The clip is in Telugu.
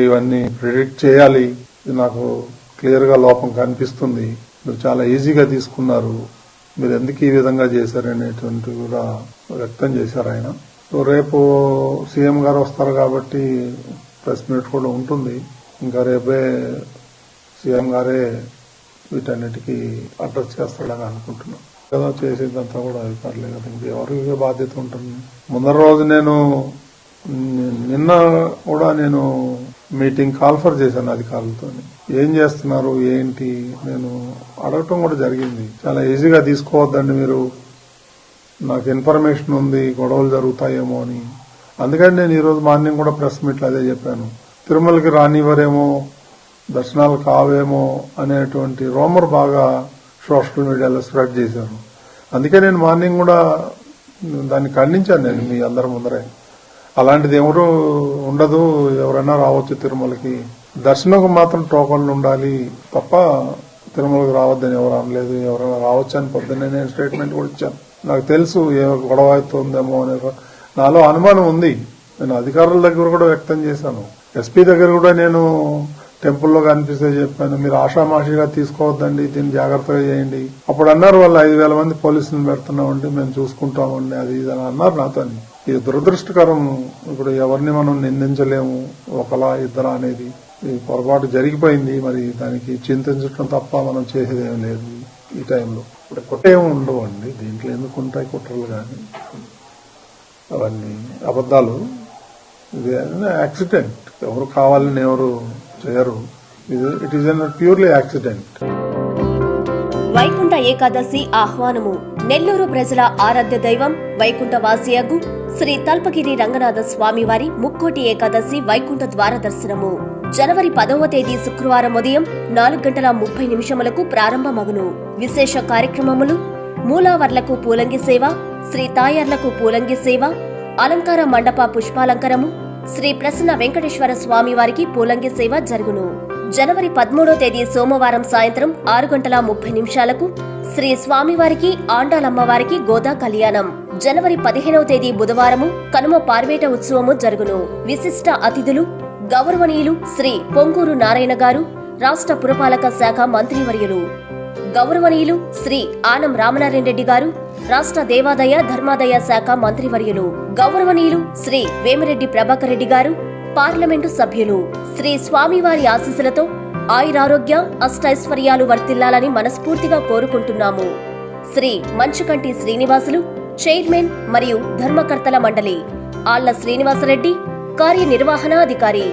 ఇవన్నీ ప్రిడిక్ట్ చేయాలి, ఇది నాకు క్లియర్ గా లోపం కనిపిస్తుంది, మీరు చాలా ఈజీగా తీసుకున్నారు, మీరు ఎందుకు ఈ విధంగా చేశారనేటువంటి కూడా వ్యక్తం చేశారు ఆయన. సో రేపు సీఎం గారు వస్తారు కాబట్టి ప్రెస్ మీట్ కూడా ఉంటుంది. ఇంకా రేపే సీఎం గారే వీటన్నిటికీ అడ్రస్ చేస్తాడని అనుకుంటున్నాను కదా. చేసేదంతా కూడా అధికారులే కదా, ఇంకెవరికి బాధ్యత ఉంటుంది. ముందర రోజు నిన్న కూడా నేను మీటింగ్ కాల్ఫర్ చేశాను అధికారులతో. ఏం చేస్తున్నారు ఏంటి నేను అడగటం కూడా జరిగింది. చాలా ఈజీగా తీసుకోవద్దండి మీరు, నాకు ఇన్ఫర్మేషన్ ఉంది గొడవలు జరుగుతాయేమో అని. అందుకని నేను ఈరోజు మార్నింగ్ కూడా ప్రెస్ మీట్లో అదే చెప్పాను. తిరుమలకి రానివ్వరేమో, దర్శనాలు కావేమో అనేటువంటి రూమర్ బాగా సోషల్ మీడియాలో స్ప్రెడ్ చేశారు. అందుకే నేను మార్నింగ్ కూడా దాన్ని ఖండించాను నేను మీ అందరి ముందరే. అలాంటిది ఎవరు ఉండదు, ఎవరైనా రావచ్చు తిరుమలకి, దర్శనంకు మాత్రం టోకన్లు ఉండాలి తప్ప తిరుమలకి రావద్దని ఎవరు అనలేదు. ఎవరైనా రావచ్చు అని పొద్దున్నే నేను స్టేట్మెంట్ కూడా ఇచ్చాను. నాకు తెలుసు ఏ గొడవ అవుతుందేమో అనే నాలో అనుమానం ఉంది. నేను అధికారుల దగ్గర కూడా వ్యక్తం చేశాను. ఎస్పీ దగ్గర కూడా నేను టెంపుల్లో కనిపిస్తే చెప్పాను, మీరు ఆషామాషిగా తీసుకోవద్దండి, దీన్ని జాగ్రత్తగా చేయండి. అప్పుడు అన్నారు వాళ్ళు 5,000 మంది పోలీసులను పెడుతున్నామండి, మేము చూసుకుంటామండి, అది ఇది అని అన్నారు నాతో. ఇది దురదృష్టకరం. ఇప్పుడు ఎవరిని మనం నిందించలేము, ఒకలా ఇద్దరా అనేది. ఈ పొరపాటు జరిగిపోయింది, మరి దానికి చింతించడం తప్ప మనం చేసేదేం లేదు ఈ టైంలో. ఇప్పుడు కుట్రేమి ఉండవు అండి దీంట్లో, ఎందుకు ఉంటాయి కుట్రలు కానీ, అవన్నీ అబద్దాలు. ఇది యాక్సిడెంట్, ఎవరు కావాలని ఎవరు చేయరు. It is purely accident. Vaikuntha Ekadashi ఆహ్వానము. నెల్లూరు ప్రజల ఆరాధ్య దైవం వైకుంఠ వాసియగు శ్రీ తల్పగిరి రంగనాథ స్వామి వారి ముక్కోటి ఏకాదశి వైకుంఠ ద్వార దర్శనము జనవరి 10వ తేదీ శుక్రవారం ఉదయం 4:30 ప్రారంభమగును. విశేష కార్యక్రమములు: మూలావర్లకు పూలంగి సేవ, శ్రీ తాయార్లకు పూలంగి సేవ, అలంకార మండప పుష్పాలంకరము, శ్రీ ప్రసన్న వెంకటేశ్వర స్వామి వారికి పూలంగి సేవ జరుగును. జనవరి 13వ తేదీ సోమవారం సాయంత్రం 6:30 శ్రీ స్వామివారికి ఆండాలమ్మవారికి గోదా కళ్యాణం. జనవరి 15వ తేదీ బుధవారము కనుమ పార్వేట ఉత్సవము జరుగును. విశిష్ట అతిథులు గౌరవనీయులు శ్రీ పొంగూరు నారాయణ గారు, రాష్ట్ర పురపాలక శాఖ మంత్రివర్యులు. గౌరవనీయులు శ్రీ ఆనం రామనారాయణ రెడ్డి గారు, రాష్ట్ర దేవాదాయ ధర్మాదాయ శాఖ మంత్రివర్యులు. గౌరవనీయులు శ్రీ వేమిరెడ్డి ప్రభాకర్ రెడ్డి గారు, పార్లమెంటు సభ్యులు. శ్రీ స్వామివారి ఆశీస్సులతో ఆయురారోగ్య అష్టైశ్వర్యాలు వర్తిల్లాలని మనస్ఫూర్తిగా కోరుకుంటున్నాము. శ్రీ మంచుకంటి శ్రీనివాసులు, చైర్మన్ మరియు ధర్మకర్తల మండలి. ఆళ్ల శ్రీనివాసరెడ్డి, కార్యనిర్వహణాధికారి.